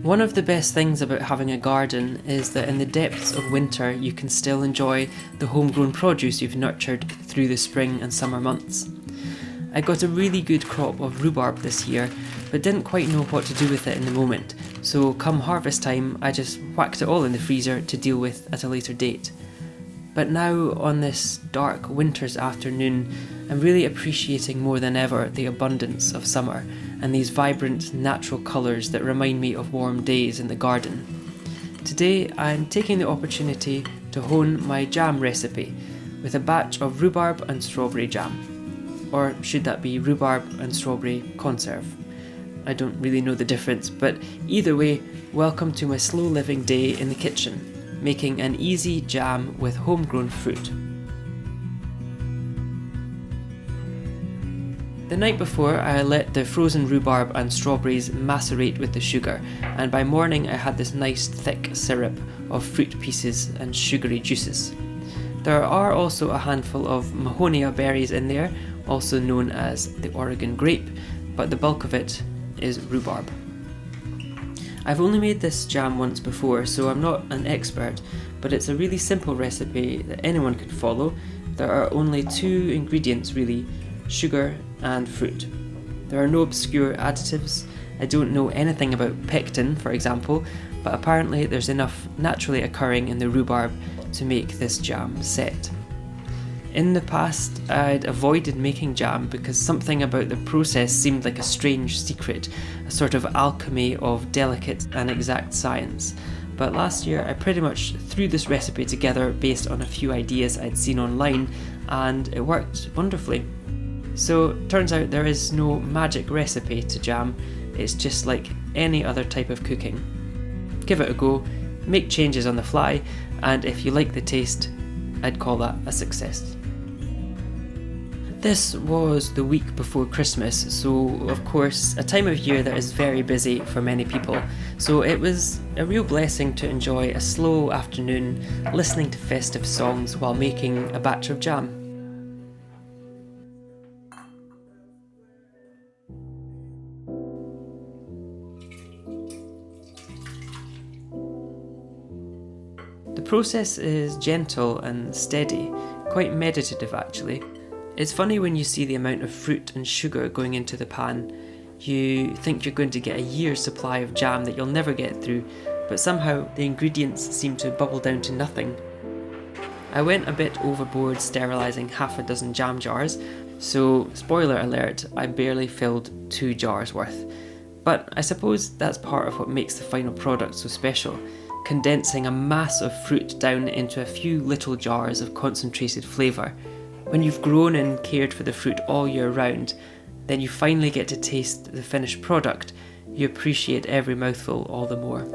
One of the best things about having a garden is that in the depths of winter you can still enjoy the homegrown produce you've nurtured through the spring and summer months. I got a really good crop of rhubarb this year, but didn't quite know what to do with it in the moment, so come harvest time I just whacked it all in the freezer to deal with at a later date. But now, on this dark winter's afternoon, I'm really appreciating more than ever the abundance of summer and these vibrant natural colours that remind me of warm days in the garden. Today I'm taking the opportunity to hone my jam recipe with a batch of rhubarb and strawberry jam. Or should that be rhubarb and strawberry conserve? I don't really know the difference, but either way, welcome to my slow living day in the kitchen, making an easy jam with homegrown fruit. The night before, I let the frozen rhubarb and strawberries macerate with the sugar, and by morning I had this nice thick syrup of fruit pieces and sugary juices. There are also a handful of mahonia berries in there, also known as the Oregon grape, but the bulk of it is rhubarb. I've only made this jam once before, so I'm not an expert, but it's a really simple recipe that anyone can follow. There are only 2 ingredients really, sugar and fruit. There are no obscure additives. I don't know anything about pectin, for example, but apparently there's enough naturally occurring in the rhubarb to make this jam set. In the past, I'd avoided making jam because something about the process seemed like a strange secret, a sort of alchemy of delicate and exact science. But last year I pretty much threw this recipe together based on a few ideas I'd seen online, and it worked wonderfully. So turns out there is no magic recipe to jam, it's just like any other type of cooking. Give it a go, make changes on the fly, and if you like the taste, I'd call that a success. This was the week before Christmas, so of course a time of year that is very busy for many people, so it was a real blessing to enjoy a slow afternoon listening to festive songs while making a batch of jam. The process is gentle and steady, quite meditative actually. It's funny when you see the amount of fruit and sugar going into the pan. You think you're going to get a year's supply of jam that you'll never get through, but somehow the ingredients seem to bubble down to nothing. I went a bit overboard sterilising half a dozen jam jars, so spoiler alert, I barely filled 2 jars worth. But I suppose that's part of what makes the final product so special, condensing a mass of fruit down into a few little jars of concentrated flavour. When you've grown and cared for the fruit all year round, then you finally get to taste the finished product, you appreciate every mouthful all the more.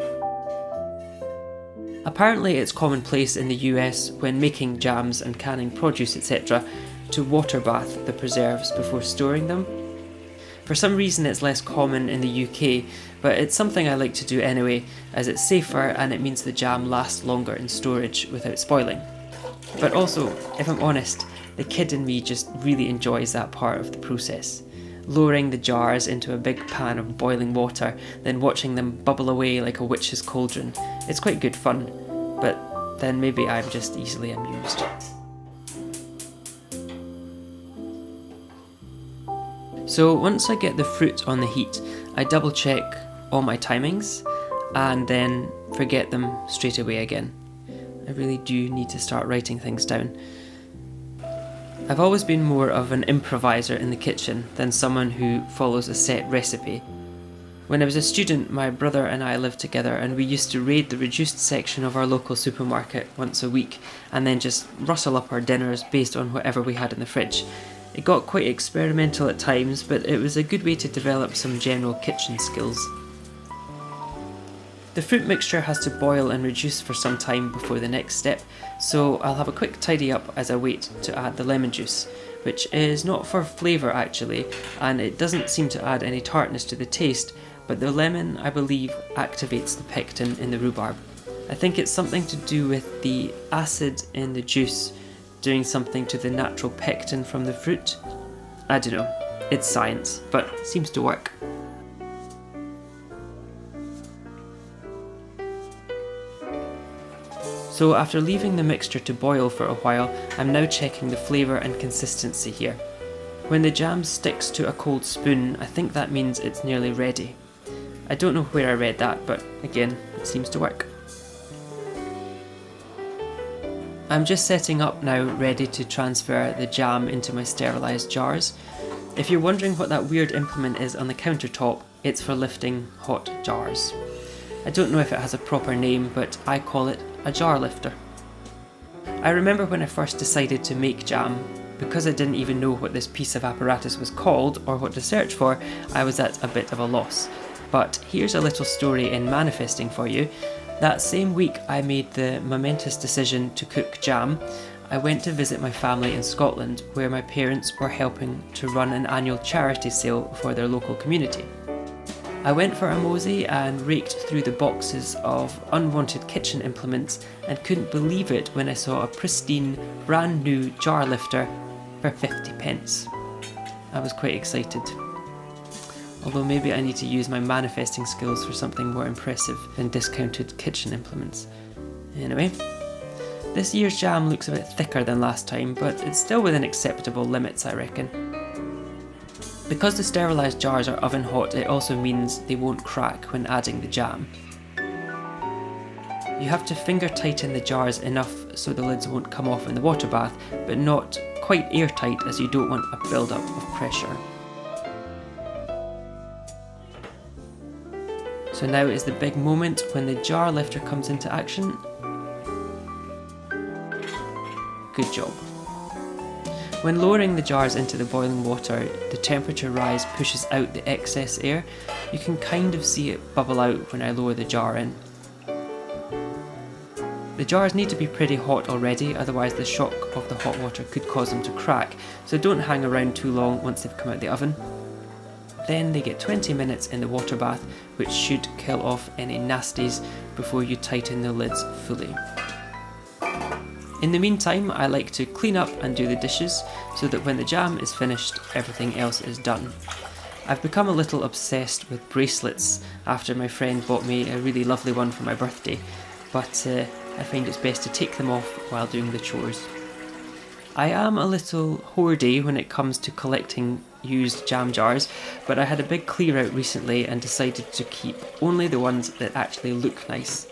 Apparently it's commonplace in the US when making jams and canning produce etc. to water bath the preserves before storing them. For some reason it's less common in the UK, but it's something I like to do anyway, as it's safer and it means the jam lasts longer in storage without spoiling. But also, if I'm honest, the kid in me just really enjoys that part of the process. Lowering the jars into a big pan of boiling water, then watching them bubble away like a witch's cauldron. It's quite good fun, but then maybe I'm just easily amused. So once I get the fruit on the heat, I double check all my timings and then forget them straight away again. I really do need to start writing things down. I've always been more of an improviser in the kitchen than someone who follows a set recipe. When I was a student, my brother and I lived together and we used to raid the reduced section of our local supermarket once a week and then just rustle up our dinners based on whatever we had in the fridge. It got quite experimental at times, but it was a good way to develop some general kitchen skills. The fruit mixture has to boil and reduce for some time before the next step, so I'll have a quick tidy up as I wait to add the lemon juice, which is not for flavour actually, and it doesn't seem to add any tartness to the taste, but the lemon, I believe, activates the pectin in the rhubarb. I think it's something to do with the acid in the juice doing something to the natural pectin from the fruit. I don't know, it's science, but it seems to work. So after leaving the mixture to boil for a while, I'm now checking the flavour and consistency here. When the jam sticks to a cold spoon, I think that means it's nearly ready. I don't know where I read that, but again, it seems to work. I'm just setting up now, ready to transfer the jam into my sterilised jars. If you're wondering what that weird implement is on the countertop, it's for lifting hot jars. I don't know if it has a proper name, but I call it a jar lifter. I remember when I first decided to make jam, because I didn't even know what this piece of apparatus was called or what to search for, I was at a bit of a loss. But here's a little story in manifesting for you. That same week I made the momentous decision to cook jam, I went to visit my family in Scotland, where my parents were helping to run an annual charity sale for their local community. I went for a mosey and raked through the boxes of unwanted kitchen implements and couldn't believe it when I saw a pristine, brand new jar lifter for 50p. I was quite excited. Although maybe I need to use my manifesting skills for something more impressive than discounted kitchen implements. Anyway, this year's jam looks a bit thicker than last time, but it's still within acceptable limits, I reckon. Because the sterilised jars are oven hot, it also means they won't crack when adding the jam. You have to finger tighten the jars enough so the lids won't come off in the water bath, but not quite airtight, as you don't want a build-up of pressure. So now is the big moment when the jar lifter comes into action. Good job. When lowering the jars into the boiling water, the temperature rise pushes out the excess air. You can kind of see it bubble out when I lower the jar in. The jars need to be pretty hot already, otherwise the shock of the hot water could cause them to crack, so don't hang around too long once they've come out the oven. Then they get 20 minutes in the water bath, which should kill off any nasties before you tighten the lids fully. In the meantime, I like to clean up and do the dishes, so that when the jam is finished, everything else is done. I've become a little obsessed with bracelets after my friend bought me a really lovely one for my birthday, but I find it's best to take them off while doing the chores. I am a little hoardy when it comes to collecting used jam jars, but I had a big clear out recently and decided to keep only the ones that actually look nice.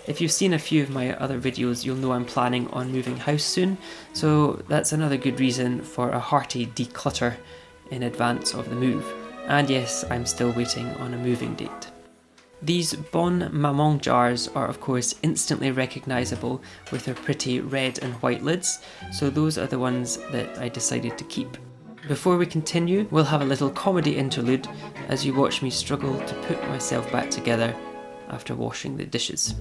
If you've seen a few of my other videos, you'll know I'm planning on moving house soon, so that's another good reason for a hearty declutter in advance of the move. And yes, I'm still waiting on a moving date. These Bon Maman jars are of course instantly recognisable with their pretty red and white lids, so those are the ones that I decided to keep. Before we continue, we'll have a little comedy interlude as you watch me struggle to put myself back together after washing the dishes.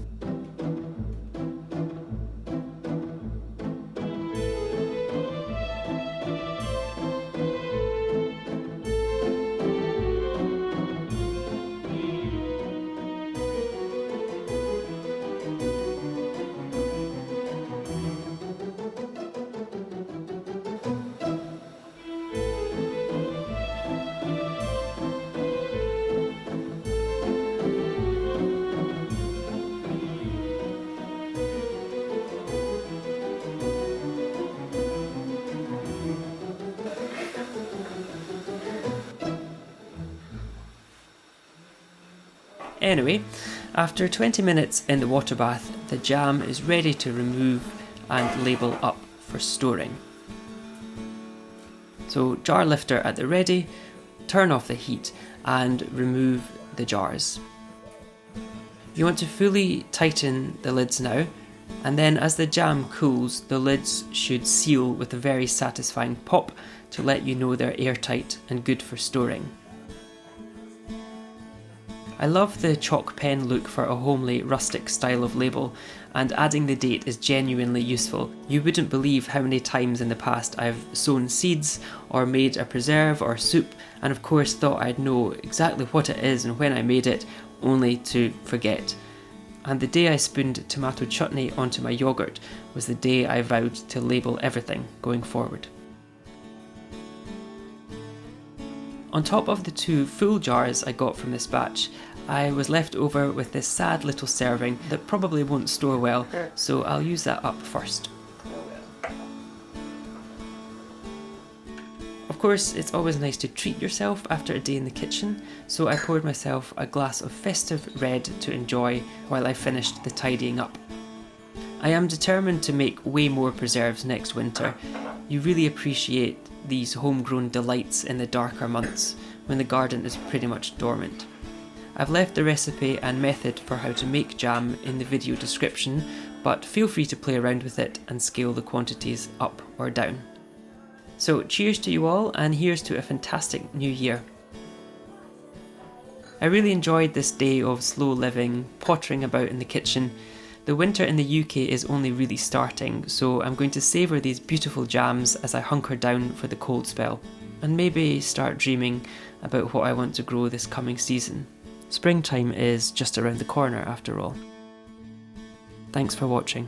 Anyway, after 20 minutes in the water bath, the jam is ready to remove and label up for storing. So jar lifter at the ready, turn off the heat and remove the jars. You want to fully tighten the lids now, and then as the jam cools, the lids should seal with a very satisfying pop to let you know they're airtight and good for storing. I love the chalk pen look for a homely, rustic style of label, and adding the date is genuinely useful. You wouldn't believe how many times in the past I've sown seeds, or made a preserve or soup, and of course thought I'd know exactly what it is and when I made it, only to forget. And the day I spooned tomato chutney onto my yogurt was the day I vowed to label everything going forward. On top of the 2 full jars I got from this batch, I was left over with this sad little serving that probably won't store well, so I'll use that up first. Of course, it's always nice to treat yourself after a day in the kitchen, so I poured myself a glass of festive red to enjoy while I finished the tidying up. I am determined to make way more preserves next winter. You really appreciate these homegrown delights in the darker months when the garden is pretty much dormant. I've left the recipe and method for how to make jam in the video description, but feel free to play around with it and scale the quantities up or down. So cheers to you all, and here's to a fantastic new year. I really enjoyed this day of slow living, pottering about in the kitchen. The winter in the UK is only really starting, so I'm going to savour these beautiful jams as I hunker down for the cold spell, and maybe start dreaming about what I want to grow this coming season. Springtime is just around the corner after all. Thanks for watching.